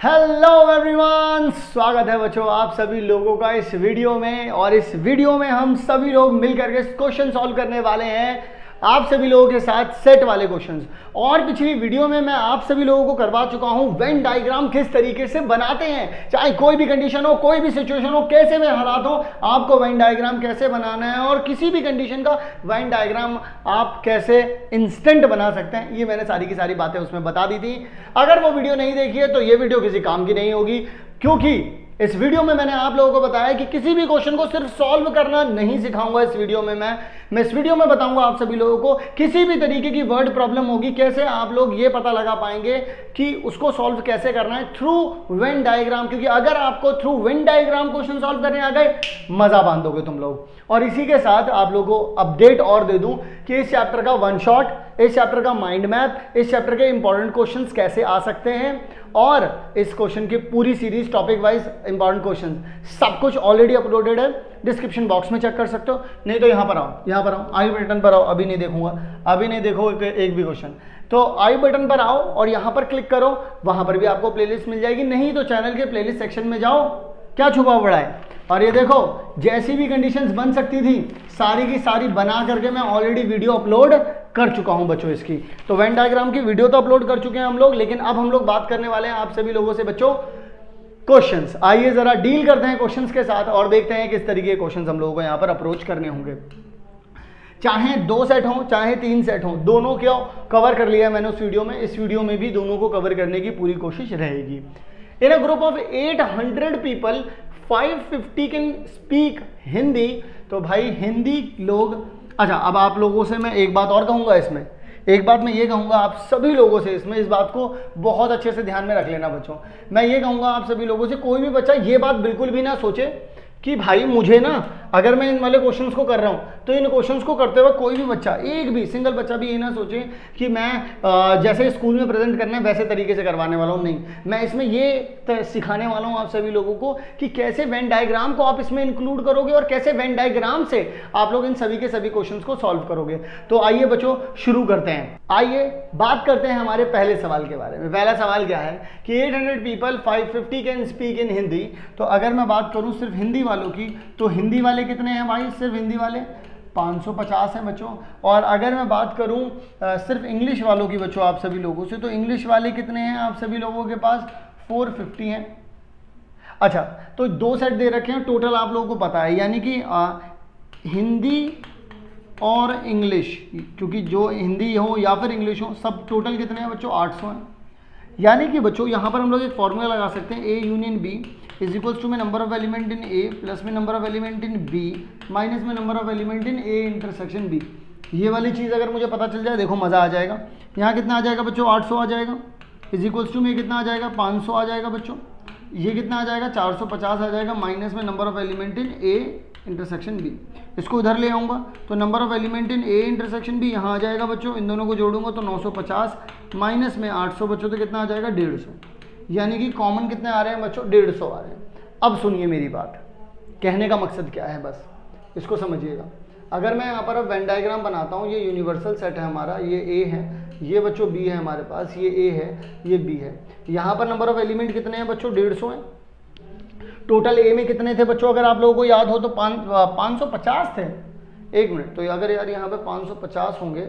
Hello everyone, स्वागत है बच्चों आप सभी लोगों का इस वीडियो में। और इस वीडियो में हम सभी लोग मिलकर के क्वेश्चन सॉल्व करने वाले हैं आप सभी लोगों के साथ सेट वाले क्वेश्चंस। और पिछली वीडियो में मैं आप सभी लोगों को करवा चुका हूं वेन डायग्राम किस तरीके से बनाते हैं, चाहे कोई भी कंडीशन हो, कोई भी सिचुएशन हो, कैसे भी हालात हो, आपको वेन डायग्राम कैसे बनाना है और किसी भी कंडीशन का वेन डायग्राम आप कैसे इंस्टेंट बना सकते हैं, ये मैंने सारी की सारी बातें उसमें बता दी थी। अगर वो वीडियो नहीं देखी है तो ये वीडियो किसी काम की नहीं होगी, क्योंकि इस वीडियो में मैंने आप लोगों को बताया कि किसी भी क्वेश्चन को सिर्फ सॉल्व करना नहीं सिखाऊंगा। इस वीडियो में मैं इस वीडियो में बताऊंगा आप सभी लोगों को किसी भी तरीके की वर्ड प्रॉब्लम होगी, कैसे आप लोग ये पता लगा पाएंगे कि उसको सॉल्व कैसे करना है थ्रू वेन डायग्राम। क्योंकि अगर आपको through Venn diagram question solve करने आ गए, मजा बांधोगे तुम लोग। और इसी के साथ आप लोगों को अपडेट और दे दूं कि इस चैप्टर का वन शॉट, इस चैप्टर का माइंड मैप, इस चैप्टर के इंपॉर्टेंट क्वेश्चंस कैसे आ सकते हैं और इस क्वेश्चन की पूरी series topic wise important question सब कुछ ऑलरेडी अपलोडेड है, डिस्क्रिप्शन बॉक्स में चेक कर सकते हो। नहीं तो यहाँ पर आओ, आई बटन पर आओ। अभी नहीं देखूंगा, अभी नहीं देखो एक भी क्वेश्चन, तो आई बटन पर आओ और यहाँ पर क्लिक करो, वहां पर भी आपको प्लेलिस्ट मिल जाएगी। नहीं तो चैनल के प्लेलिस्ट सेक्शन में जाओ, क्या छुपा पड़ा है। और ये देखो, जैसी भी कंडीशंस बन सकती थी सारी की सारी बना करके मैं ऑलरेडी वीडियो अपलोड कर चुका हूं बच्चों इसकी। तो वेन डायग्राम की वीडियो तो अपलोड कर चुके हैं हम लोग, लेकिन अब हम लोग बात करने वाले हैं आप सभी लोगों से बच्चों क्वेश्चंस। आइए जरा डील करते हैं क्वेश्चंस के साथ और देखते हैं किस तरीके के क्वेश्चंस हम लोगों को यहाँ पर अप्रोच करने होंगे। चाहे 2 सेट हो चाहे 3 सेट हो, दोनों क्यों कवर कर लिया है मैंने उस वीडियो में। इस वीडियो में भी दोनों को कवर करने की पूरी कोशिश रहेगी। In a group of 800 people 550 can speak Hindi. तो भाई हिंदी लोग, अच्छा अब आप लोगों से मैं एक बात और कहूँगा, इसमें एक बात मैं ये कहूँगा आप सभी लोगों से, इसमें इस बात को बहुत अच्छे से ध्यान में रख लेना बच्चों। मैं ये कहूँगा आप सभी लोगों से, कोई भी बच्चा ये बात बिल्कुल भी ना सोचे कि भाई मुझे ना, अगर मैं इन वाले क्वेश्चंस को कर रहा हूँ तो इन क्वेश्चंस को करते वक्त कोई भी बच्चा, एक भी सिंगल बच्चा भी ये ना सोचे कि मैं जैसे स्कूल में प्रेजेंट करना है वैसे तरीके से करवाने वाला हूँ। नहीं, मैं इसमें ये सिखाने वाला हूँ आप सभी लोगों को कि कैसे वेन डायग्राम को आप इसमें इंक्लूड करोगे और कैसे वेन डायग्राम से आप लोग इन सभी के सभी क्वेश्चन को सॉल्व करोगे। तो आइए बच्चों शुरू करते हैं। आइए बात करते हैं हमारे पहले सवाल के बारे में। पहला सवाल क्या है कि 800 people 550 can speak in Hindi. तो अगर मैं बात करूँ सिर्फ हिंदी वालों की, तो हिंदी वाले कितने हैं भाई? सिर्फ हिंदी वाले 550 हैं बच्चों। और अगर मैं बात करूं सिर्फ इंग्लिश वालों की बच्चों आप सभी लोगों से, तो इंग्लिश वाले कितने हैं आप सभी लोगों के पास? 450 हैं। अच्छा, तो 2 सेट दे रखे हैं टोटल, आप लोगों को पता है, यानी कि हिंदी और इंग्लिश, क्योंकि जो हिंदी हो या फिर इंग्लिश हो, सब टोटल कितने हैं बच्चों? 800 हैं। यानी कि बच्चों यहाँ पर हम लोग एक फॉर्मूला लगा सकते हैं, A union B is equals to में number of element in A plus में number of element in B minus में number of element in A intersection B। ये वाली चीज़ अगर मुझे पता चल जाए, देखो मज़ा आ जाएगा। यहाँ कितना आ जाएगा बच्चों? 800 आ जाएगा। इज इक्वल्स टू में कितना आ जाएगा? 500 आ जाएगा बच्चों। ये कितना आ जाएगा? 450 आ जाएगा माइनस में number of element in A intersection B। इसको इधर ले आऊँगा तो number of element in A intersection B यहाँ आ जाएगा बच्चों। इन दोनों को जोड़ूंगा तो 950 माइनस में 800 बच्चों, तो कितना आ जाएगा? 150। यानी कि कॉमन कितने आ रहे हैं बच्चों? 150 आ रहे हैं। अब सुनिए मेरी बात, कहने का मकसद क्या है, बस इसको समझिएगा। अगर मैं यहाँ पर अब वेन डायग्राम बनाता हूँ, ये यूनिवर्सल सेट है हमारा, ये A है, ये बच्चों B है हमारे पास, ये A है, ये B है। यहाँ पर नंबर ऑफ एलिमेंट कितने हैं बच्चों? 150 हैं। टोटल A में कितने थे बच्चों अगर आप लोगों को याद हो तो? 550 थे। एक मिनट, तो अगर यार यहाँ पे 550 होंगे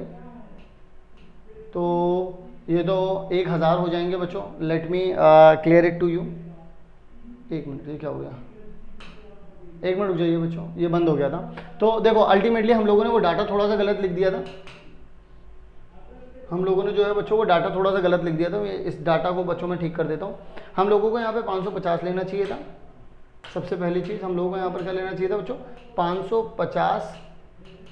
तो ये तो 1000 हो जाएंगे बच्चों। Let me clear it to you. एक मिनट, ये क्या हो गया? एक मिनट रुक जाइए बच्चों, ये बंद हो गया था। तो देखो अल्टीमेटली हम लोगों ने वो डाटा थोड़ा सा गलत लिख दिया था। हम लोगों ने जो है बच्चों वो डाटा थोड़ा सा गलत लिख दिया था। इस डाटा को बच्चों में ठीक कर देता हूँ। हम लोगों को यहाँ पे 550 लेना चाहिए था। सबसे पहली चीज़ हम लोगों को यहाँ पर क्या लेना चाहिए था बच्चों? 550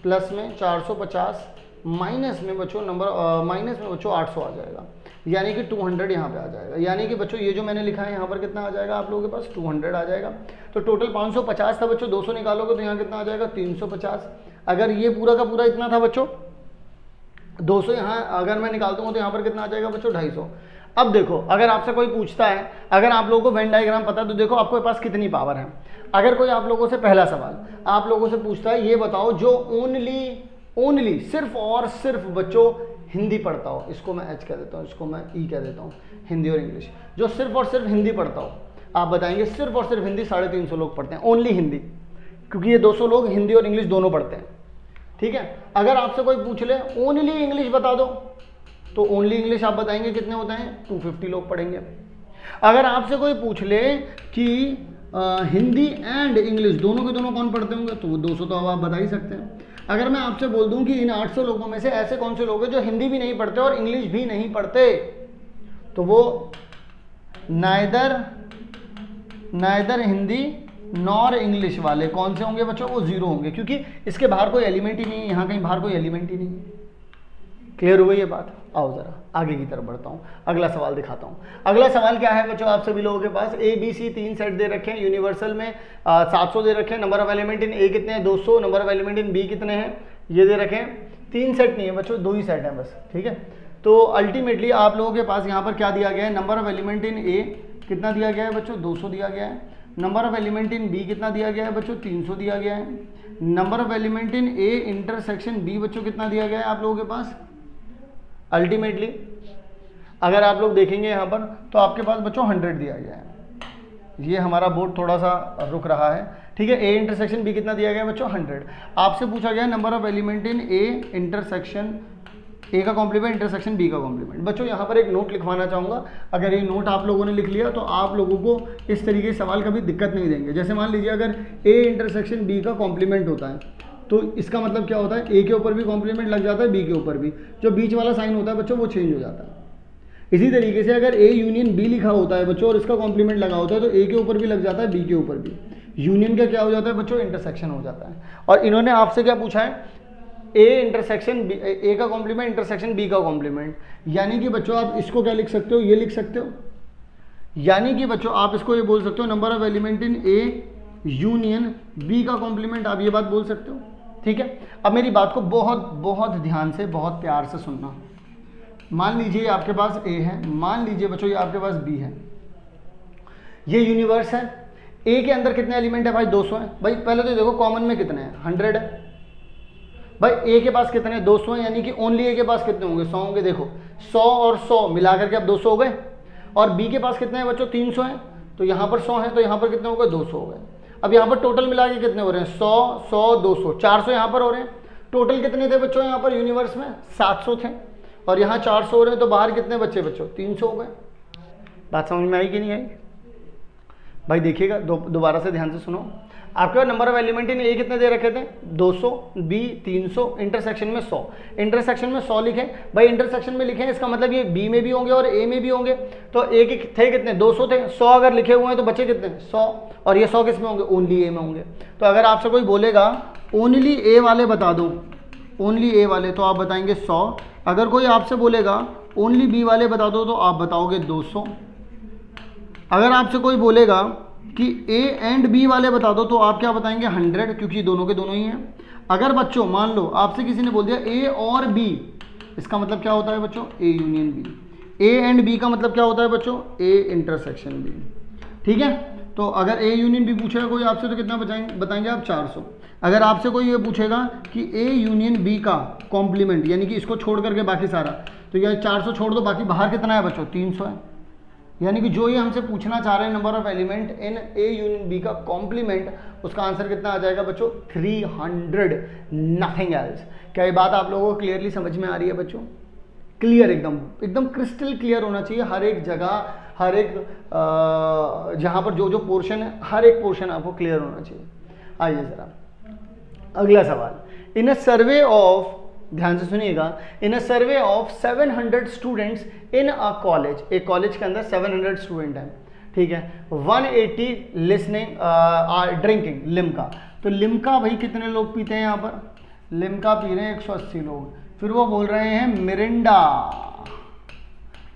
प्लस में 450 माइनस में बच्चों माइनस में बच्चों 800 आ जाएगा, यानी कि 200 यहाँ पे आ जाएगा। यानी कि बच्चों ये जो मैंने लिखा है यहाँ पर कितना आ जाएगा आप लोगों के पास? 200 आ जाएगा। तो टोटल 550 था बच्चों, 200 निकालोगे तो यहाँ कितना आ जाएगा? 350। अगर ये पूरा का पूरा इतना था बच्चों, 200 यहाँ अगर मैं निकाल दूंगा तो यहाँ पर कितना आ जाएगा बच्चों? 250। अब देखो, अगर आपसे कोई पूछता है, अगर आप लोगों को वेन डायग्राम पता है तो देखो आपके पास कितनी पावर है। अगर कोई आप लोगों से, पहला सवाल आप लोगों से पूछता है, ये बताओ जो ओनली ओनली सिर्फ और सिर्फ बच्चों हिंदी पढ़ता हो, इसको मैं एच कह देता हूँ, इसको मैं ई कह देता हूँ, हिंदी और इंग्लिश, जो सिर्फ और सिर्फ हिंदी पढ़ता हो, आप बताएंगे सिर्फ और सिर्फ हिंदी 350 लोग पढ़ते हैं, ओनली हिंदी, क्योंकि ये 200 लोग हिंदी और इंग्लिश दोनों पढ़ते हैं, ठीक है। अगर आपसे कोई पूछ ले ओनली इंग्लिश बता दो, तो ओनली इंग्लिश आप बताएंगे कितने होते हैं, 250 लोग पढ़ेंगे। अगर आपसे कोई पूछ ले कि हिंदी एंड इंग्लिश दोनों के दोनों कौन पढ़ते होंगे, तो वो 200 तो अब आप बता ही सकते हैं। अगर मैं आपसे बोल दूं कि इन 800 लोगों में से ऐसे कौन से लोग हैं जो हिंदी भी नहीं पढ़ते और इंग्लिश भी नहीं पढ़ते, तो वो नाइदर हिंदी नॉर इंग्लिश वाले कौन से होंगे बच्चों, वो 0 होंगे, क्योंकि इसके बाहर कोई एलिमेंट ही नहीं है, यहाँ कहीं बाहर कोई एलिमेंट ही नहीं है। क्लियर हो गई ये बात। आओ जरा आगे की तरफ बढ़ता हूँ, अगला सवाल दिखाता हूँ। अगला सवाल क्या है बच्चों, आप सभी लोगों के पास ए बी सी 3 सेट दे रखे हैं, यूनिवर्सल में 700 दे रखे हैं, number of element in A कितने हैं 200, number of element in B कितने हैं ये दे रखे हैं। 3 सेट नहीं है बच्चों, 2 ही सेट हैं बस, ठीक है। तो अल्टीमेटली आप लोगों के पास यहाँ पर क्या दिया गया है, number of element in A कितना दिया गया है बच्चों, 200 दिया गया है। Number of element in B कितना दिया गया है बच्चों, 300 दिया गया है। Number of element in A intersection B बच्चों कितना दिया गया है आप लोगों के पास। अल्टीमेटली अगर आप लोग देखेंगे यहाँ पर तो आपके पास बच्चों 100 दिया गया है। ये हमारा बोर्ड थोड़ा सा रुक रहा है, ठीक है। ए इंटरसेक्शन बी कितना दिया गया है बच्चों 100। आपसे पूछा गया number of element in A intersection, A का कॉम्प्लीमेंट इंटरसेक्शन बी का कॉम्प्लीमेंट। बच्चों यहाँ पर एक नोट लिखवाना चाहूँगा, अगर ये नोट आप लोगों ने लिख लिया तो आप लोगों को इस तरीके के सवाल कभी दिक्कत नहीं देंगे। जैसे मान लीजिए अगर ए इंटरसेक्शन बी का कॉम्प्लीमेंट होता है तो इसका मतलब क्या होता है, ए के ऊपर भी कॉम्प्लीमेंट लग जाता है, बी के ऊपर भी, जो बीच वाला साइन होता है बच्चों वो चेंज हो जाता है। इसी तरीके से अगर ए यूनियन बी लिखा होता है बच्चों और इसका कॉम्प्लीमेंट लगा होता है तो ए के ऊपर भी लग जाता है, बी के ऊपर भी। यूनियन का क्या हो जाता है बच्चों, इंटरसेक्शन हो जाता है। और इन्होंने आपसे क्या पूछा है, ए इंटरसेक्शन बी, ए का कॉम्प्लीमेंट इंटरसेक्शन बी का कॉम्प्लीमेंट, यानी कि बच्चों आप इसको क्या लिख सकते हो, ये लिख सकते हो, यानी कि बच्चों आप इसको ये बोल सकते हो number of element in A union B का कॉम्प्लीमेंट, आप ये बात बोल सकते हो, ठीक है। अब मेरी बात को बहुत बहुत ध्यान से बहुत प्यार से सुनना। मान लीजिए आपके पास ए है, मान लीजिए बच्चों ये आपके पास बी है, ये यूनिवर्स है। ए के अंदर कितने एलिमेंट है भाई, 200 है। भाई पहले तो देखो कॉमन में कितने हैं, 100 है। भाई ए के पास कितने हैं, 200 है, यानी कि ओनली ए के पास कितने होंगे, 100 होंगे। देखो 100 और 100 मिलाकर के अब 200 हो गए। और बी के पास कितने हैं बच्चों, 300 है, तो यहाँ पर 100 है, तो यहाँ पर कितने हो गए, 200 हो गए। अब यहाँ पर टोटल मिला के कितने हो रहे हैं, 100 100 200 400 यहाँ पर हो रहे हैं। टोटल कितने थे बच्चों यहाँ पर यूनिवर्स में, 700 थे, और यहाँ 400 हो रहे हैं, तो बाहर कितने बच्चे बच्चों, 300 हो गए। बात समझ में आई कि नहीं आई भाई, देखिएगा दोबारा से ध्यान से सुनो। आपके पास number of element in A कितने दे रखे थे, 200, बी 300, इंटरसेक्शन में 100। इंटरसेक्शन में 100 लिखे भाई, इंटरसेक्शन में लिखे इसका मतलब ये बी में भी होंगे और ए में भी होंगे। तो ए के थे कितने, 200 थे, 100 अगर लिखे हुए हैं तो बचे कितने, 100, और ये 100 किस में होंगे, ओनली ए में होंगे। तो अगर आपसे कोई बोलेगा ओनली ए वाले बता दो, ओनली ए वाले, तो आप बताएंगे 100। अगर कोई आपसे बोलेगा ओनली बी वाले बता दो तो आप बताओगे 200। अगर आपसे कोई बोलेगा कि ए एंड बी वाले बता दो तो आप क्या बताएंगे, 100, क्योंकि दोनों के दोनों ही हैं। अगर बच्चों मान लो आपसे किसी ने बोल दिया ए और बी, इसका मतलब क्या होता है बच्चों, A union B. A and B का मतलब क्या होता है बच्चों, ए इंटरसेक्शन बी, ठीक है। तो अगर ए यूनियन बी पूछेगा कोई आपसे तो कितना बताएंगे आप, 400। अगर आपसे कोई ये पूछेगा कि ए यूनियन बी का कॉम्प्लीमेंट, यानी कि इसको छोड़ करके बाकी सारा, तो ये 400 छोड़ दो, बाकी बाहर कितना है बच्चों, 300 है। यानी कि जो ये हमसे पूछना चाह रहे हैं number of element in A union B का कॉम्प्लीमेंट, उसका आंसर कितना आ जाएगा बच्चों, 300, नथिंग एल्स। क्या ये बात आप लोगों को क्लियरली समझ में आ रही है बच्चों, क्लियर, एकदम क्रिस्टल क्लियर होना चाहिए। हर एक जगह, हर एक जहाँ पर जो जो पोर्शन है, हर एक पोर्शन आपको क्लियर होना चाहिए। आइए जरा अगला सवाल। इन अ सर्वे ऑफ, ध्यान से सुनिएगा, in a survey of 700 students in a college, एक कॉलेज के अंदर 700 स्टूडेंट हैं, ठीक है। 180 लिसनिंग ड्रिंकिंग लिम्का। तो लिम्का भाई कितने लोग पीते हैं यहाँ पर, लिम्का पी रहे हैं 180 लोग। फिर वो बोल रहे हैं मिरिंडा,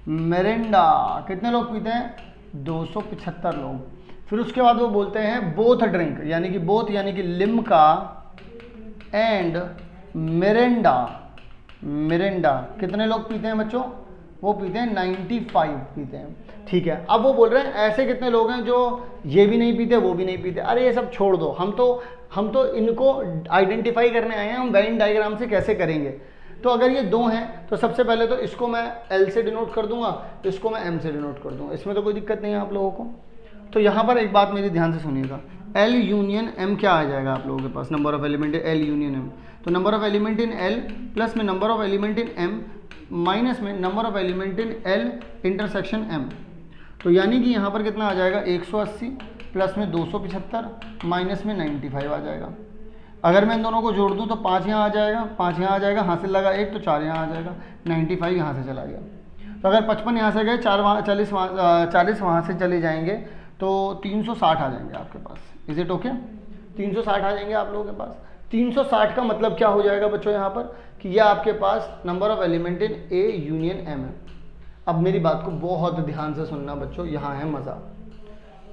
मिरिंडा कितने लोग पीते हैं, 275 लोग। फिर उसके बाद वो बोलते हैं बोथ ड्रिंक, यानी कि बोथ यानी कि लिम्का एंड मिरिंडा, मिरिंडा कितने लोग पीते हैं बच्चों, वो पीते हैं 95 पीते हैं, ठीक है। अब वो बोल रहे हैं ऐसे कितने लोग हैं जो ये भी नहीं पीते वो भी नहीं पीते। अरे ये सब छोड़ दो, हम तो इनको आइडेंटिफाई करने आए हैं, हम वेन डायग्राम से कैसे करेंगे। तो अगर ये दो हैं तो सबसे पहले तो इसको मैं L से डिनोट कर दूंगा, इसको मैं M से डिनोट कर दूंगा, इसमें तो कोई दिक्कत नहीं है आप लोगों को। तो यहाँ पर एक बात मेरी ध्यान से सुनिएगा, L यूनियन M क्या आ जाएगा आप लोगों के पास, number of element L union M। तो number of element in L plus में number of element in M minus में number of element in L intersection M। तो यानी कि यहाँ पर कितना आ जाएगा 180 प्लस में 275 माइनस में 95 आ जाएगा। अगर मैं इन दोनों को जोड़ दूँ तो 5 यहाँ आ जाएगा, 5 यहाँ आ जाएगा, हासिल लगा 1 तो 4 यहाँ आ जाएगा, 95 यहाँ से चला गया। तो अगर 55 यहाँ से गए, 40 वहाँ से चले जाएंगे तो 360 आ जाएंगे आपके पास। Is it okay? 360 आ जाएंगे आप लोगों के पास। 360 का मतलब क्या हो जाएगा बच्चों यहाँ पर कि ये आपके पास number of element in A union M है। अब मेरी बात को बहुत ध्यान से सुनना बच्चों, यहाँ है मज़ा।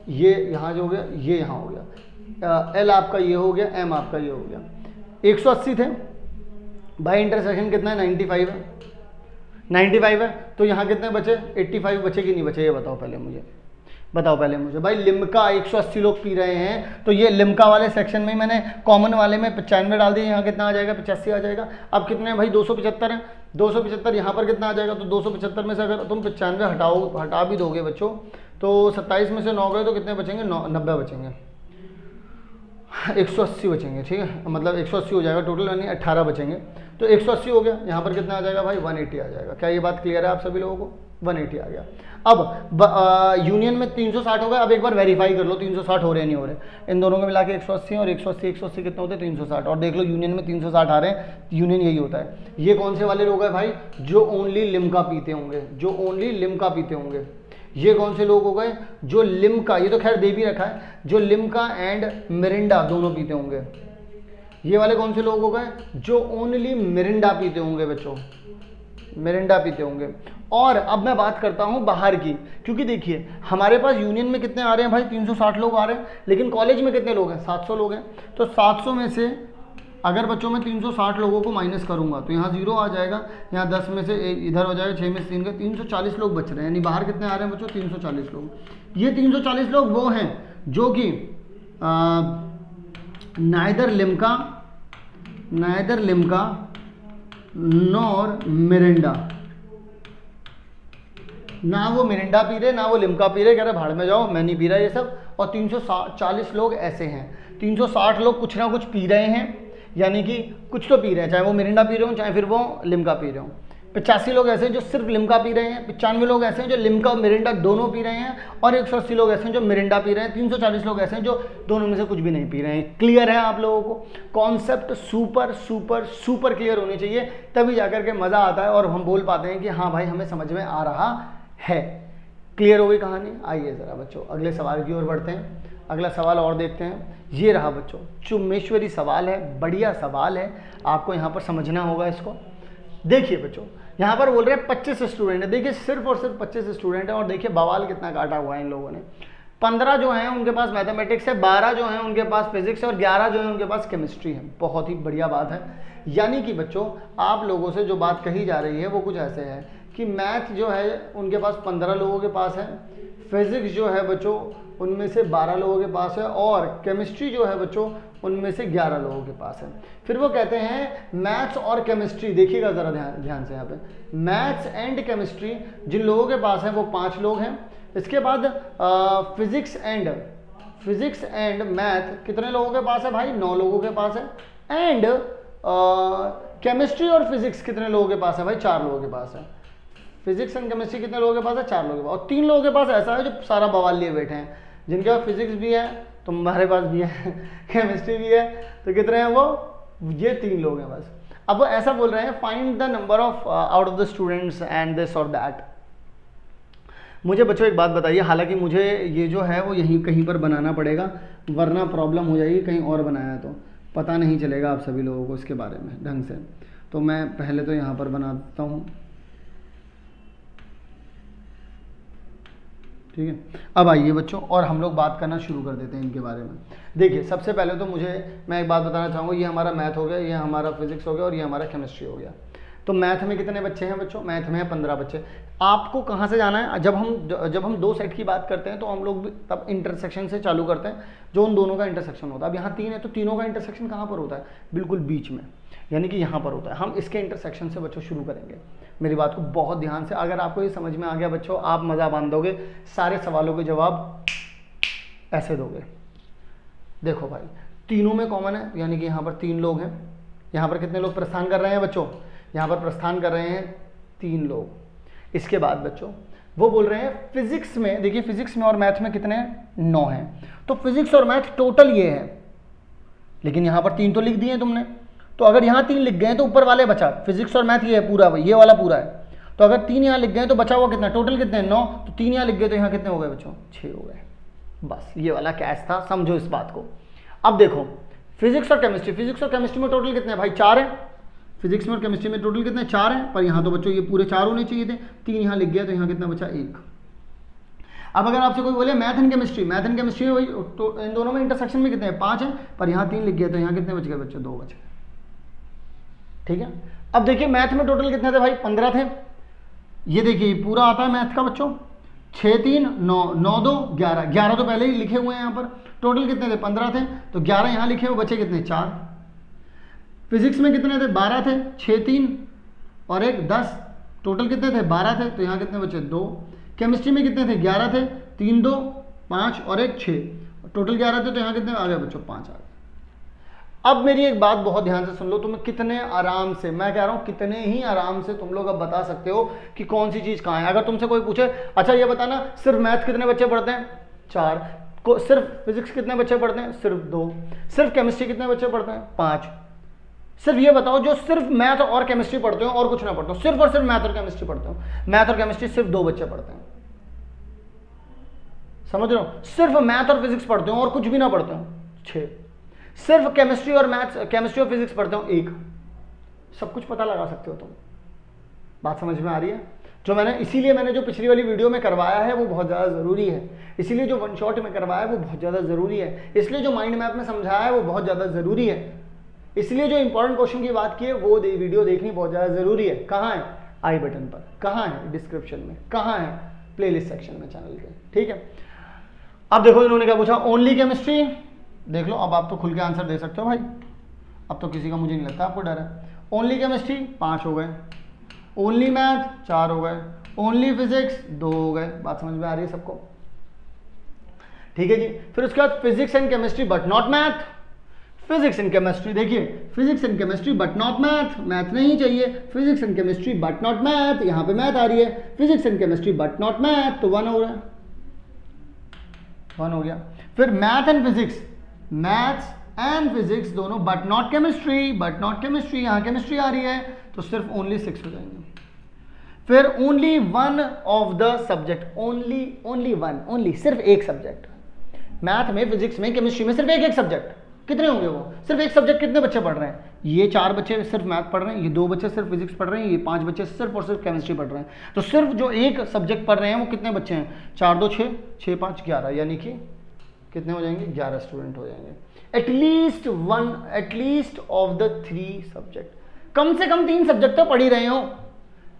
ये यहाँ जो हो गया, ये यहाँ हो गया, L आपका ये हो गया, M आपका ये हो गया। 180 थे भाई, इंटरसेक्शन कितना है 95 है, 95 है। तो यहाँ कितने बचे 85 बचे कि नहीं बचे, ये बताओ पहले मुझे, बताओ पहले मुझे भाई। लिम्का 180 लोग पी रहे हैं, तो ये लिम्का वाले सेक्शन में मैंने कॉमन वाले में 95 डाल दिया, यहाँ कितना आ जाएगा 85 आ जाएगा। अब कितने हैं भाई 275 है, 275 यहाँ पर कितना आ जाएगा, तो 275 में से अगर तुम 95 हटा भी दोगे बच्चों तो 27 में से 9 गए तो कितने बचेंगे, 90 बचेंगे, 180 बचेंगे, ठीक है। मतलब 180 हो जाएगा टोटल, यानी 18 बचेंगे। तो 180 हो गया, यहाँ पर कितना आ जाएगा भाई 180 आ जाएगा। क्या ये बात क्लियर है आप सभी लोगों को? 180 आ गया। अब यूनियन में 360 हो गया। अब एक बार वेरीफाई कर लो 360 हो रहे नहीं हो रहे। इन दोनों को मिला के 180 और 180 कितने होते हैं 360, और देख लो यूनियन में 360 आ रहे हैं। यूनियन यही होता है। ये कौन से वाले लोग हैं भाई, जो ओनली लिम्का पीते होंगे, जो ओनली लिम्का पीते होंगे। ये कौन से लोग हो गए, जो लिम्का, ये तो खैर दे भी रखा है, जो लिम्का एंड मिरिंडा दोनों पीते होंगे। ये वाले कौन से लोग हो गए, जो ओनली मिरिंडा पीते होंगे बच्चों, मिरिंडा पीते होंगे। और अब मैं बात करता हूं बाहर की, क्योंकि देखिए हमारे पास यूनियन में कितने आ रहे हैं भाई 360 लोग आ रहे हैं, लेकिन कॉलेज में कितने लोग हैं 700 लोग हैं। तो 700 में से अगर बच्चों मैं 360 लोगों को माइनस करूंगा तो यहाँ 0 आ जाएगा, यहाँ 10 में से इधर हो जाएगा, 6 में से 3 का 340 लोग बच रहे हैं। यानी बाहर कितने आ रहे हैं बच्चों 340 लोग। ये 340 लोग वो हैं जो कि नाइदर लिम्का नॉर मिरिंडा, ना वो मिरिंडा पी रहे ना वो लिम्का पी रहे, कह रहे भाड़ में जाओ मैं नहीं पी रहा ये सब। और 340 लोग ऐसे हैं, 360 लोग कुछ ना कुछ पी रहे हैं, यानी कि कुछ तो पी रहे हैं, चाहे वो मिरिंडा पी रहे हो चाहे फिर वो लिम्का पी रहे हो। 85 लोग ऐसे हैं जो सिर्फ लिम्का पी रहे हैं, 95 लोग ऐसे हैं जो लिम्का और मिरिंडा दोनों पी रहे हैं, और 180 लोग ऐसे हैं जो मिरिंडा पी रहे हैं, 340 लोग ऐसे हैं जो दोनों में से कुछ भी नहीं पी रहे हैं। क्लियर है आप लोगों को? Concept super super super clear होने चाहिए, तभी जाकर के मज़ा आता है और हम बोल पाते हैं कि हाँ भाई हमें समझ में आ रहा है। क्लियर हो गई कहानी? आइए ज़रा बच्चों अगले सवाल की ओर बढ़ते हैं। अगला सवाल और देखते हैं। ये रहा बच्चों, चुम्बेश्वरी सवाल है, बढ़िया सवाल है, आपको यहाँ पर समझना होगा इसको। देखिए बच्चों यहाँ पर बोल रहे हैं 25 स्टूडेंट है। देखिए सिर्फ और सिर्फ 25 स्टूडेंट है, और देखिए बवाल कितना काटा हुआ है इन लोगों ने। 15 जो हैं उनके पास मैथमेटिक्स है, 12 जो हैं उनके पास फिजिक्स है, और 11 जो है उनके पास केमिस्ट्री है। बहुत ही बढ़िया बात है। यानी कि बच्चों आप लोगों से जो बात कही जा रही है वो कुछ ऐसे है कि मैथ जो है उनके पास 15 लोगों के पास है, फिजिक्स जो है बच्चों उनमें से 12 लोगों के पास है, और केमिस्ट्री जो है बच्चों उनमें से 11 लोगों के पास है। फिर वो कहते हैं मैथ्स और केमिस्ट्री, देखिएगा ज़रा ध्यान से यहाँ पे, मैथ्स एंड केमिस्ट्री जिन लोगों के पास है वो 5 लोग हैं। इसके बाद फिजिक्स एंड मैथ कितने लोगों के पास है भाई 9 लोगों के पास है। एंड केमिस्ट्री और फिजिक्स कितने लोगों के पास है भाई 4 लोगों के पास है। फिजिक्स एंड केमिस्ट्री कितने लोगों के पास है 4 लोगों के पास। और 3 लोगों के पास ऐसा है जो सारा बवाल लिए बैठे हैं, जिनके पास फिजिक्स भी है तो हमारे पास भी है, केमिस्ट्री भी है, तो कितने हैं वो, ये 3 लोग हैं बस। अब वो ऐसा बोल रहे हैं find the number of out of the students and this और दैट। मुझे बच्चों एक बात बताइए, हालांकि मुझे ये जो है वो यहीं कहीं पर बनाना पड़ेगा वरना प्रॉब्लम हो जाएगी, कहीं और बनाया तो पता नहीं चलेगा आप सभी लोगों को इसके बारे में ढंग से। तो मैं पहले तो यहाँ पर बनाता हूँ, ठीक है। अब आइए बच्चों और हम लोग बात करना शुरू कर देते हैं इनके बारे में। देखिए सबसे पहले तो मैं एक बात बताना चाहूँगा, ये हमारा मैथ हो गया, ये हमारा फिजिक्स हो गया और ये हमारा केमिस्ट्री हो गया। तो मैथ में कितने बच्चे हैं बच्चों? मैथ में है 15 बच्चे। आपको कहाँ से जाना है? जब हम दो सेट की बात करते हैं तो हम लोग भी तब इंटरसेक्शन से चालू करते हैं, जो उन दोनों का इंटरसेक्शन होता है। अब यहाँ 3 है तो तीनों का इंटरसेक्शन कहाँ पर होता है? बिल्कुल बीच में, यानी कि यहाँ पर होता है। हम इसके इंटरसेक्शन से बच्चों शुरू करेंगे। मेरी बात को बहुत ध्यान से, अगर आपको ये समझ में आ गया बच्चों, आप मज़ा बांधोगे, सारे सवालों के जवाब ऐसे दोगे। देखो भाई, तीनों में कॉमन है, यानी कि यहाँ पर 3 लोग हैं। यहाँ पर कितने लोग प्रस्थान कर रहे हैं बच्चों? यहाँ पर प्रस्थान कर रहे हैं 3 लोग। इसके बाद बच्चों वो बोल रहे हैं फिजिक्स में, देखिए फिजिक्स में और मैथ में कितने? 9 हैं। तो फिजिक्स और मैथ टोटल ये है, लेकिन यहाँ पर 3 तो लिख दिए तुमने, तो अगर यहाँ 3 लिख गए तो ऊपर वाले बचा। फिजिक्स और मैथ ये है पूरा, ये वाला पूरा है। तो अगर 3 यहाँ लिख गए तो बचा हुआ कितना? टोटल कितने? 9। तो 3 यहाँ लिख गए तो यहाँ कितने हो गए बच्चों? 6 हो गए। बस ये वाला कैच था, समझो इस बात को। अब देखो फिजिक्स और केमिस्ट्री, फिजिक्स और केमिस्ट्री में टोटल कितने हैं भाई? 4 हैं। फिजिक्स में और केमिस्ट्री में टोटल कितने? 4 हैं। पर यहाँ तो बच्चों ये पूरे 4 होने चाहिए थे, 3 यहाँ लिख गया तो यहाँ कितना बचा? 1। अब अगर आपसे कोई बोले math and chemistry, math and chemistry में वही तो इन दोनों में इंटरसेक्शन में कितने हैं? 5 हैं। पर यहाँ 3 लिख गया तो यहाँ कितने बच गए बच्चों? 2 बच गए। ठीक है। अब देखिए मैथ में टोटल कितने थे भाई? 15 थे। ये देखिए पूरा आता है मैथ का बच्चों, 6 3 9 9 2 11, 11 तो पहले ही लिखे हुए हैं यहाँ पर। टोटल कितने थे? 15 थे। तो 11 यहाँ लिखे हुए, बचे कितने? 4। फिजिक्स में कितने थे? 12 थे। 6 3 और 1 10, टोटल कितने थे? 12 थे। तो यहाँ कितने बचे? 2। केमिस्ट्री में कितने थे? 11 थे। 3 2 5 और 1 6, टोटल 11 थे। तो यहाँ कितने आ गए बच्चों? 5 आ गए। अब मेरी एक बात बहुत ध्यान से सुन लो, तुम्हें कितने आराम से, मैं कह रहा हूँ कितने ही आराम से तुम लोग अब बता सकते हो कि कौन सी चीज़ कहाँ है। अगर तुमसे कोई पूछे अच्छा ये बताना सिर्फ मैथ कितने बच्चे पढ़ते हैं? 4। सिर्फ फिजिक्स कितने बच्चे पढ़ते हैं? सिर्फ 2। सिर्फ केमिस्ट्री कितने बच्चे पढ़ते हैं? 5। सिर्फ ये बताओ जो सिर्फ मैथ और केमिस्ट्री पढ़ते हो और कुछ ना पढ़ते हो, सिर्फ और सिर्फ मैथ और केमिस्ट्री पढ़ते हो। मैथ और केमिस्ट्री सिर्फ 2 बच्चे पढ़ते हैं, समझ रहे हो? सिर्फ मैथ और फिजिक्स पढ़ते हो और कुछ भी ना पढ़ते हो, 6। सिर्फ केमिस्ट्री और मैथ्स, केमिस्ट्री और फिजिक्स पढ़ते हो, 1। सब कुछ पता लगा सकते हो तुम। बात समझ में आ रही है? इसीलिए मैंने जो पिछली वाली वीडियो में करवाया है वो बहुत ज़्यादा ज़रूरी है, इसीलिए जो वन शॉट में करवाया है वो बहुत ज़्यादा ज़रूरी है, इसलिए जो माइंड मैप में समझाया है वो बहुत ज़्यादा ज़रूरी है, इसलिए जो इंपॉर्टेंट क्वेश्चन की बात की है वो वीडियो देखनी बहुत ज़्यादा ज़रूरी है। कहाँ है? आई बटन पर, कहाँ है? डिस्क्रिप्शन में, कहाँ है? प्लेलिस्ट सेक्शन में चैनल के। ठीक है। अब देखो इन्होंने क्या पूछा, ओनली केमिस्ट्री। देख लो अब आप तो खुल के आंसर दे सकते हो भाई, अब तो किसी का मुझे नहीं लगता आपको डर है। ओनली केमिस्ट्री 5 हो गए, ओनली मैथ 4 हो गए, ओनली फिजिक्स 2 हो गए। बात समझ में आ रही है सबको? ठीक है जी। फिर उसके बाद physics and chemistry but not math. Physics and chemistry, देखिए physics and chemistry but not math, math नहीं चाहिए। Physics and chemistry but not math, यहाँ पे मैथ आ रही है। Physics and chemistry but not math, तो 1 हो गया, 1 हो गया। फिर math and physics, maths and physics दोनों but not chemistry, but not chemistry, यहाँ केमिस्ट्री आ रही है तो सिर्फ ओनली 6 हो जाएंगे। फिर only 1 of the subject, only 1, only सिर्फ एक सब्जेक्ट। मैथ में, फिजिक्स में, केमिस्ट्री में सिर्फ एक सब्जेक्ट। कितने होंगे वो? सिर्फ एक सब्जेक्ट कितने बच्चे पढ़ रहे हैं? ये 4 बच्चे सिर्फ मैथ पढ़ रहे हैं, ये 2 बच्चे सिर्फ फिजिक्स पढ़ रहे हैं, ये 5 बच्चे सिर्फ और सिर्फ केमिस्ट्री पढ़ रहे हैं। तो सिर्फ जो एक सब्जेक्ट पढ़ रहे हैं वो कितने बच्चे हैं? 4 2 6, 6 5 11, यानी कि कितने हो जाएंगे? 11 स्टूडेंट हो जाएंगे। एटलीस्ट ऑफ द 3 सब्जेक्ट, कम से कम 3 सब्जेक्ट तो पढ़ ही रहे हो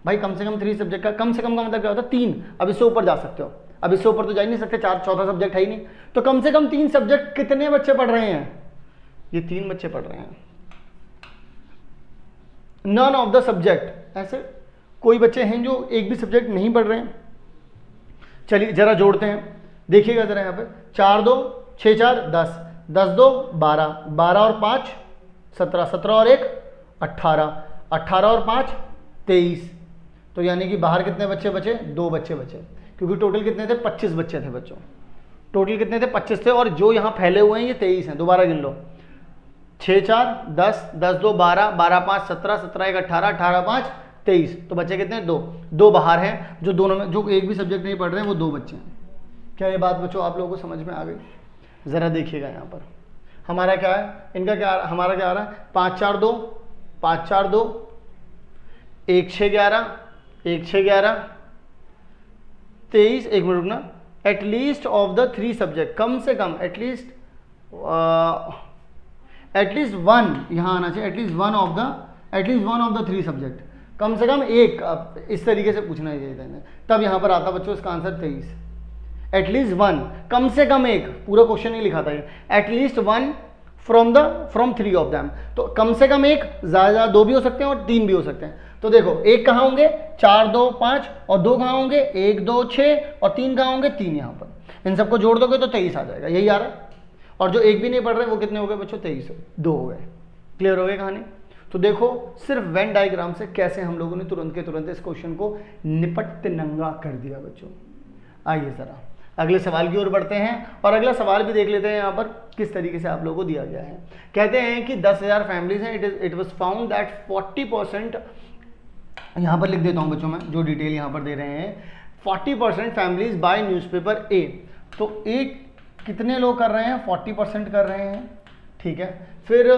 भाई। कम से कम 3 सब्जेक्ट का, कम से कम का मतलब क्या होता है? 3। अब इससे ऊपर जा सकते हो, अब इससे ऊपर तो जा ही नहीं सकते, 4 चौथा सब्जेक्ट है ही नहीं। तो कम से कम 3 सब्जेक्ट कितने बच्चे पढ़ रहे हैं? ये 3 बच्चे पढ़ रहे हैं। नन ऑफ द सब्जेक्ट, ऐसे कोई बच्चे हैं जो एक भी सब्जेक्ट नहीं पढ़ रहे हैं। चलिए जरा जोड़ते हैं, देखिएगा जरा यहाँ पे। 4 2 6 4 10, 10 2 12, 12 और 5 17, 17 और 1 18, 18 और 5 23। तो यानी कि बाहर कितने बच्चे बचे? 2 बच्चे बचे, क्योंकि टोटल कितने थे? 25 बच्चे थे बच्चों। टोटल कितने थे? 25 थे, और जो यहाँ फैले हुए हैं ये 23 हैं। दोबारा गिन लो, 6 4 10, 10 2 12, 12 5 17, 17 1 18, 18 5 23। तो बच्चे कितने? 2 बाहर हैं, जो दोनों में जो एक भी सब्जेक्ट नहीं पढ़ रहे हैं वो 2 बच्चे हैं। क्या ये बात बच्चों आप लोगों को समझ में आ गई? ज़रा देखिएगा यहाँ पर हमारा क्या है, इनका क्या, हमारा क्या आ रहा है? 5 4 2, 5 4 2, 1 6 11, 1 6 11 23। एक मिनट रुकना। एटलीस्ट ऑफ द 3 सब्जेक्ट, कम से कम एटलीस्ट 1 यहाँ आना चाहिए। At least one of the 3 subject, कम से कम एक, इस तरीके से पूछना चाहिए था, तब यहाँ पर आता बच्चों इसका आंसर 23। एटलीस्ट वन, कम से कम एक, पूरा क्वेश्चन नहीं लिखा था ये, at least one from 3 of them, तो कम से कम एक, ज़्यादा 2 भी हो सकते हैं और 3 भी हो सकते हैं। तो देखो एक कहाँ होंगे, 4 2 5, और 2 कहाँ होंगे, 1 2 6, और 3 कहाँ होंगे, 3 यहाँ पर। इन सबको जोड़ दोगे तो 23 आ जाएगा, यही आ रहा है। और जो एक भी नहीं पढ़ रहे वो कितने हो गए बच्चों, 23, 2 हो गए। क्लियर हो गई कहानी। तो देखो सिर्फ वेन डायग्राम से कैसे हम लोगों ने तुरंत के तुरंत इस क्वेश्चन को निपट नंगा कर दिया बच्चों। आइए जरा अगले सवाल की ओर बढ़ते हैं, और अगला सवाल भी देख लेते हैं यहाँ पर किस तरीके से आप लोगों को दिया गया है। कहते हैं कि 10,000 फैमिलीज हैं, इट वाज फाउंड दैट 40%, यहाँ पर लिख देता हूँ बच्चों मैं जो डिटेल यहाँ पर दे रहे हैं, 40% फैमिलीज बाय न्यूज़पेपर ए। तो ए कितने लोग कर रहे हैं, 40% कर रहे हैं, ठीक है। फिर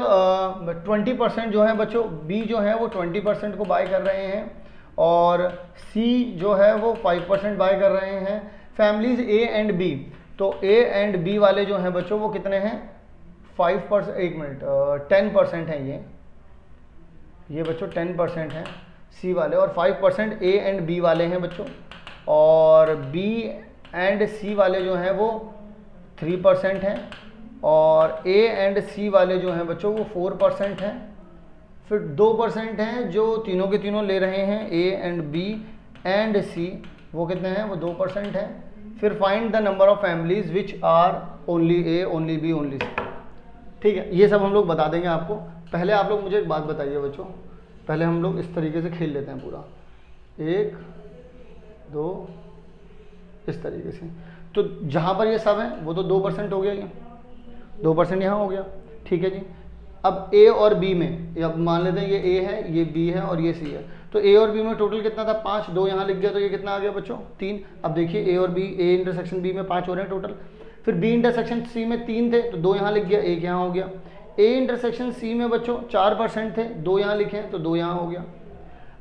20% जो है बच्चों, बी जो है वो 20% को बाय कर रहे हैं, और सी जो है वो 5% बाय कर रहे हैं। फैमिलीज ए एंड बी, तो ए एंड बी वाले जो हैं बच्चों वो कितने हैं, 5%, 1 मिनट, 10% हैं ये बच्चों 10% हैं सी वाले, और 5% ए एंड बी वाले हैं बच्चों, और बी एंड सी वाले जो हैं वो 3% हैं, और ए एंड सी वाले जो हैं बच्चों वो 4% हैं। फिर 2% हैं जो तीनों के तीनों ले रहे हैं, A and B and C, वो कितने हैं, वो 2% हैं। फिर find the number of families which are only A, only B, only C. ठीक है, ये सब हम लोग बता देंगे आपको। पहले आप लोग मुझे एक बात बताइए बच्चों, पहले हम लोग इस तरीके से खेल लेते हैं पूरा, 1 2 इस तरीके से। तो जहाँ पर ये सब है वो तो 2% हो गया, ये 2% यहाँ हो गया, ठीक है जी। अब ए और बी में, अब मान लेते हैं ये ए है, ये बी है और ये सी है, तो ए और बी में टोटल कितना था, 5, 2 यहाँ लिख गया, तो ये कितना आ गया बच्चों, 3। अब देखिए ए और बी, ए इंटरसेक्शन बी में 5 हो रहे हैं टोटल। फिर बी इंटरसेक्शन सी में 3 थे, तो 2 यहाँ लिख गया, 1 यहाँ हो गया। ए इंटरसेक्शन सी में बच्चों 4% थे, 2 यहाँ लिखे तो 2 यहाँ हो गया।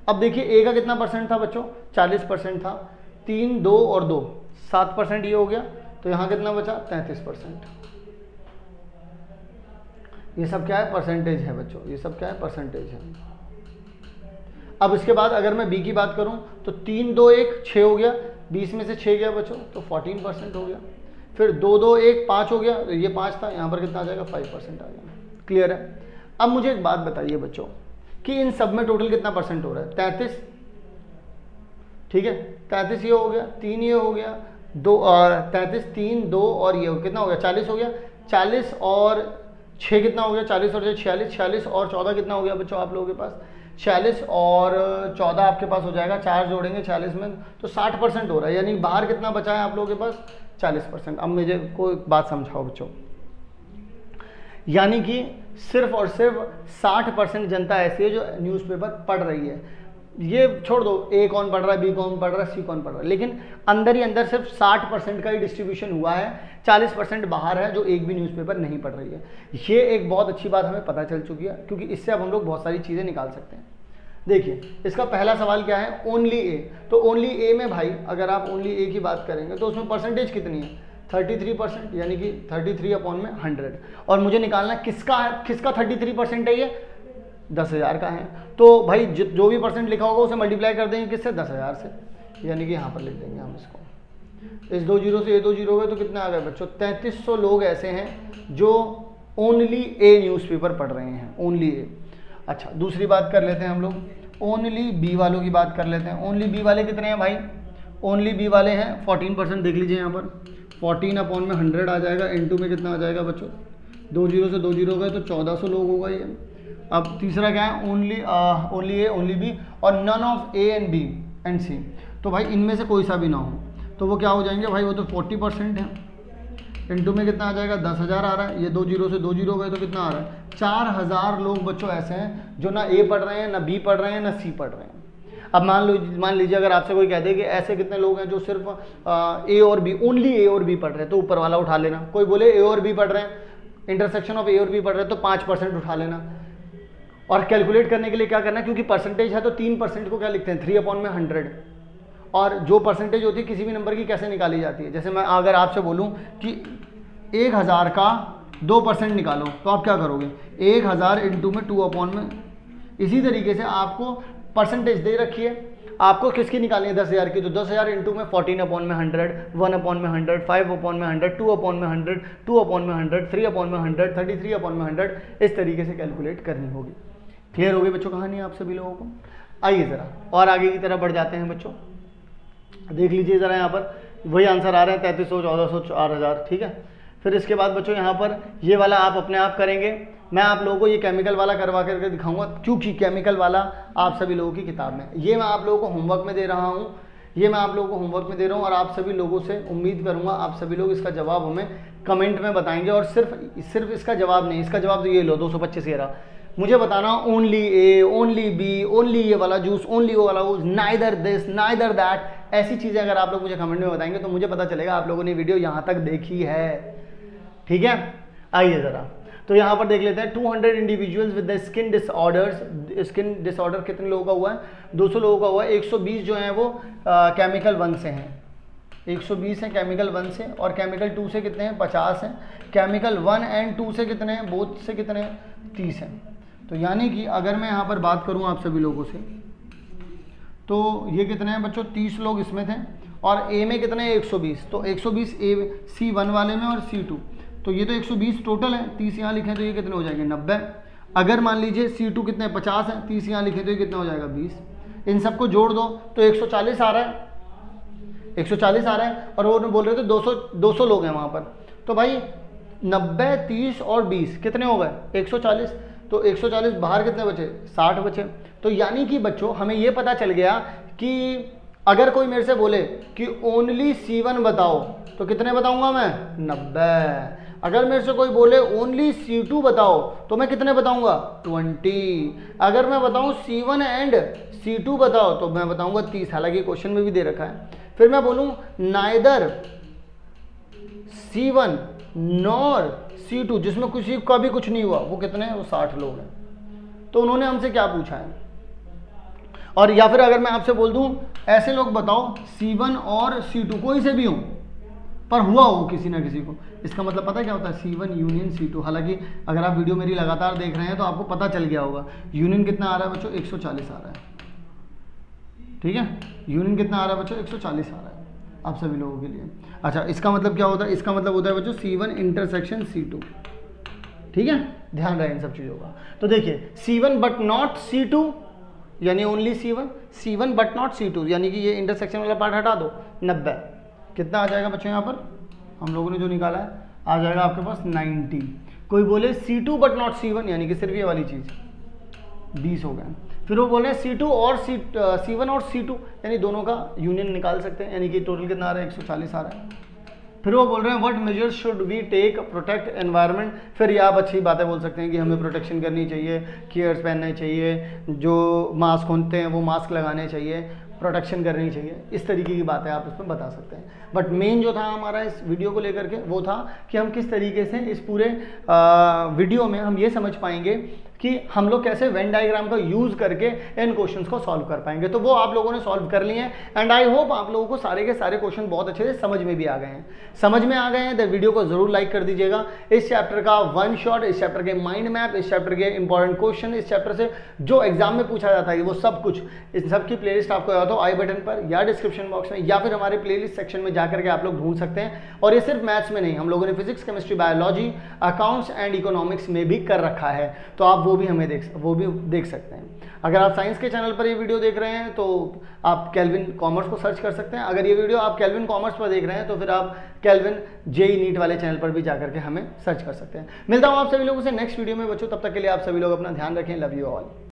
अब देखिए ए का कितना परसेंट था बच्चों, 40% था, 3 2 और 2 7% ये हो गया, तो यहाँ कितना बचा, 33%। ये सब क्या है, परसेंटेज है बच्चों, ये सब क्या है, परसेंटेज है। अब इसके बाद अगर मैं बी की बात करूं तो 3 2 1 6 हो गया, 20 में से 6 गया बच्चों, तो 14% हो गया। फिर 2 2 1 5 हो गया, ये 5 था, यहाँ पर कितना आ जाएगा, 5% आ गया। क्लियर है। अब मुझे एक बात बताइए बच्चों कि इन सब में टोटल कितना परसेंट हो रहा है, 33, ठीक है, 33 ये हो गया, 3 ये हो गया, 2 33 3 2 और ये कितना हो गया, 40 हो गया। 40 और 6 कितना हो गया, 40 और 46, 46 और 14 कितना हो गया बच्चों आप लोगों के पास, 46 और 14 आपके पास हो जाएगा, 4 जोड़ेंगे 40 में तो 60% हो रहा है, यानी बाहर कितना बचा है आप लोगों के पास, 40%। अब मुझे कोई बात समझाओ बच्चों, यानी कि सिर्फ और सिर्फ 60% जनता ऐसी है जो न्यूज़पेपर पढ़ रही है। ये छोड़ दो ए कौन पढ़ रहा है, बी कौन पढ़ रहा है, सी कौन पढ़ रहा है, लेकिन अंदर ही अंदर सिर्फ 60% का ही डिस्ट्रीब्यूशन हुआ है, 40% बाहर है जो एक भी न्यूज़पेपर नहीं पढ़ रही है। ये एक बहुत अच्छी बात हमें पता चल चुकी है, क्योंकि इससे अब हम लोग बहुत सारी चीज़ें निकाल सकते हैं। देखिए इसका पहला सवाल क्या है, ओनली ए। तो ओनली ए में भाई अगर आप ओनली ए की बात करेंगे तो उसमें परसेंटेज कितनी है, 33%, यानी कि 33/100। और मुझे निकालना किसका है, किसका 33% है, ये 10,000 का है। तो भाई जो भी परसेंट लिखा होगा उसे मल्टीप्लाई कर देंगे किससे, 10,000 से, यानी कि यहाँ पर लिख देंगे हम इसको। इस 2 जीरो से ये 2 जीरो गए तो कितना आ गए बच्चों, 3300 लोग ऐसे हैं जो ओनली ए न्यूज़पेपर पढ़ रहे हैं, ओनली ए। अच्छा दूसरी बात कर लेते हैं हम लोग, ओनली बी वालों की बात कर लेते हैं। ओनली बी वाले कितने हैं भाई, ओनली बी वाले हैं 14%, देख लीजिए यहाँ पर 14/100 आ जाएगा, इनटू में कितना आ जाएगा बच्चों, 2 जीरो से 2 जीरो गए तो 1400 लोग होगा ये। अब तीसरा क्या है, ओनली ए ओनली बी और none of A and B and C. तो भाई इनमें से कोई सा भी ना हो तो वो क्या हो जाएंगे भाई, वो तो 40% है, इनटू में कितना आ जाएगा, 10,000 आ रहा है, ये 2 जीरो से 2 जीरो गए तो कितना आ रहा है, 4000 लोग बच्चों ऐसे हैं जो ना ए पढ़ रहे हैं, ना बी पढ़ रहे हैं, ना सी पढ़ रहे हैं। अब मान लीजिए अगर आपसे कोई कह दे कि ऐसे कितने लोग हैं जो सिर्फ ए और बी, ओनली ए और बी पढ़ रहे हैं, तो ऊपर वाला उठा लेना। कोई बोले ए और बी पढ़ रहे हैं, इंटरसेक्शन ऑफ ए और बी पढ़ रहे हैं, तो 5% उठा लेना। और कैलकुलेट करने के लिए क्या करना है, क्योंकि परसेंटेज है तो 3% को क्या लिखते हैं, 3/100। और जो परसेंटेज होती है किसी भी नंबर की कैसे निकाली जाती है, जैसे मैं अगर आपसे बोलूं कि 1000 का 2% निकालो तो आप क्या करोगे, 1000 इंटू में 2 अपॉन में। इसी तरीके से आपको परसेंटेज दे रखी है, आपको किसकी निकालनी है 10,000 की, तो 10,000 इंटू में 14/100, 1/100, 5/100, 2/100, 2/100, 3/100, 33/100, इस तरीके से कैलकुलेट करनी होगी। क्लियर हो गई बच्चों कहानी आप सभी लोगों को। आइए ज़रा और आगे की तरफ बढ़ जाते हैं बच्चों, देख लीजिए ज़रा यहाँ पर वही आंसर आ रहे हैं 3300, 1400, 4000, ठीक है। फिर इसके बाद बच्चों यहाँ पर ये वाला आप अपने आप करेंगे, मैं आप लोगों को ये केमिकल वाला करवा करके दिखाऊंगा, क्योंकि केमिकल वाला आप सभी लोगों की किताब में, ये मैं आप लोगों को होमवर्क में दे रहा हूँ, ये मैं आप लोगों को होमवर्क में दे रहा हूँ, और आप सभी लोगों से उम्मीद करूँगा आप सभी लोग इसका जवाब हमें कमेंट में बताएंगे। और सिर्फ इसका जवाब नहीं, इसका जवाब तो ये लो 225 ये रहा, मुझे बताना only A, only B, only ये वाला जूस, ओनली वो वाला juice, neither this neither that, ऐसी चीज़ें अगर आप लोग मुझे कमेंट में बताएंगे तो मुझे पता चलेगा आप लोगों ने वीडियो यहाँ तक देखी है, ठीक है। आइए ज़रा तो यहाँ पर देख लेते हैं 200 individuals with the skin disorders, skin disorder कितने लोगों का हुआ है, 200 लोगों का हुआ है। 120 जो हैं वो केमिकल 1 से हैं, 120 हैं केमिकल 1 से, और केमिकल 2 से कितने हैं 50 हैं, केमिकल 1 एंड 2 से कितने हैं, बोथ से कितने हैं 30 हैं। तो यानी कि अगर मैं यहाँ पर बात करूँ आप सभी लोगों से, तो ये कितने हैं बच्चों 30 लोग इसमें थे, और ए में कितने हैं 120, तो 120 ए C1 वाले में और C2, तो ये तो 120 टोटल है, 30 यहाँ लिखें तो ये कितने हो जाएंगे 90। अगर मान लीजिए C2 कितने 50 हैं, 30 यहाँ लिखें तो ये कितना हो जाएगा 20, इन सबको जोड़ दो तो 140 आ रहा है, 140 आ रहा है, और वो बोल रहे थे 200 लोग हैं वहाँ पर, तो भाई 90, 30 और 20 कितने हो गए 140, तो 140 बाहर कितने बचे 60 बचे। तो यानी कि बच्चों हमें ये पता चल गया कि अगर कोई मेरे से बोले कि ओनली C1 बताओ तो कितने बताऊंगा मैं 90, अगर मेरे से कोई बोले ओनली C2 बताओ तो मैं कितने बताऊंगा 20, अगर मैं बताऊं C1 एंड C2 बताओ तो मैं बताऊंगा 30, हालांकि क्वेश्चन में भी दे रखा है। फिर मैं बोलूं नाइदर C1 नॉर C2 जिसमें किसी का भी कुछ नहीं हुआ, वो कितने हैं वो 60 लोग हैं। तो उन्होंने हमसे क्या पूछा है, और या फिर अगर मैं आपसे बोल दूं ऐसे लोग बताओ C1 और C2 कोई से भी हो पर हुआ हो किसी ना किसी को, इसका मतलब पता है क्या होता है C1 यूनियन C2। हालांकि अगर आप वीडियो मेरी लगातार देख रहे हैं तो आपको पता चल गया होगा यूनियन कितना आ रहा है बच्चों 140 आ रहा है, ठीक है, यूनियन कितना आ रहा है बच्चों 140 आ रहा है आप सभी लोगों के लिए। अच्छा इसका मतलब क्या होता है, इसका मतलब होता है बच्चों C1 इंटरसेक्शन C2, ठीक है, ध्यान रहे इन सब चीज़ों का। तो देखिए C1 बट नॉट C2 यानी only C1, C1 but not C2 यानी कि ये इंटरसेक्शन वाला पार्ट हटा दो 90, कितना आ जाएगा बच्चों यहाँ पर हम लोगों ने जो निकाला है आ जाएगा आपके पास 90। कोई बोले C2 बट नॉट C1 यानी कि सिर्फ ये वाली चीज़ 20 हो गए। फिर वो बोले C2 और C1 और C2 यानी दोनों का यूनियन निकाल सकते हैं, यानी कि टोटल कितना आ रहा है 140 आ रहा है। फिर वो बोल रहे हैं what measures should we take protect environment. फिर ये आप अच्छी बातें बोल सकते हैं कि हमें प्रोटेक्शन करनी चाहिए, केयर्स पहनने चाहिए, जो मास्क होते हैं वो मास्क लगाने चाहिए, प्रोटेक्शन करनी चाहिए, इस तरीके की बातें आप इसमें बता सकते हैं। बट मेन जो था हमारा इस वीडियो को लेकर के वो था कि हम किस तरीके से इस पूरे वीडियो में हम ये समझ पाएंगे कि हम लोग कैसे वेन डायग्राम का यूज़ करके इन क्वेश्चंस को सॉल्व कर पाएंगे। तो वो आप लोगों ने सॉल्व कर लिए हैं एंड आई होप आप लोगों को सारे के सारे क्वेश्चन बहुत अच्छे से समझ में भी आ गए हैं। समझ में आ गए हैं तो वीडियो को जरूर लाइक कर दीजिएगा। इस चैप्टर का वन शॉट, इस चैप्टर के माइंड मैप, इस चैप्टर के इंपॉर्टेंट क्वेश्चन, इस चैप्टर से जो एग्जाम में पूछा जाता है वो सब कुछ, इस सब की प्लेलिस्ट आपको या तो आई बटन पर या डिस्क्रिप्शन बॉक्स में या फिर हमारे प्लेलिस्ट सेक्शन में जाकर के आप लोग ढूंढ सकते हैं। और ये सिर्फ मैथ्स में नहीं, हम लोगों ने physics, chemistry, biology, accounts and economics में भी कर रखा है, तो आप वो भी देख सकते हैं। अगर आप साइंस के चैनल पर ये वीडियो देख रहे हैं तो आप केल्विन कॉमर्स को सर्च कर सकते हैं। अगर ये वीडियो आप केल्विन कॉमर्स पर देख रहे हैं तो फिर आप केल्विन जेई नीट वाले चैनल पर भी जाकर के हमें सर्च कर सकते हैं। मिलता हूं आप सभी लोगों से नेक्स्ट वीडियो में बच्चों, तब तक के लिए आप सभी लोग अपना ध्यान रखें। Love you all.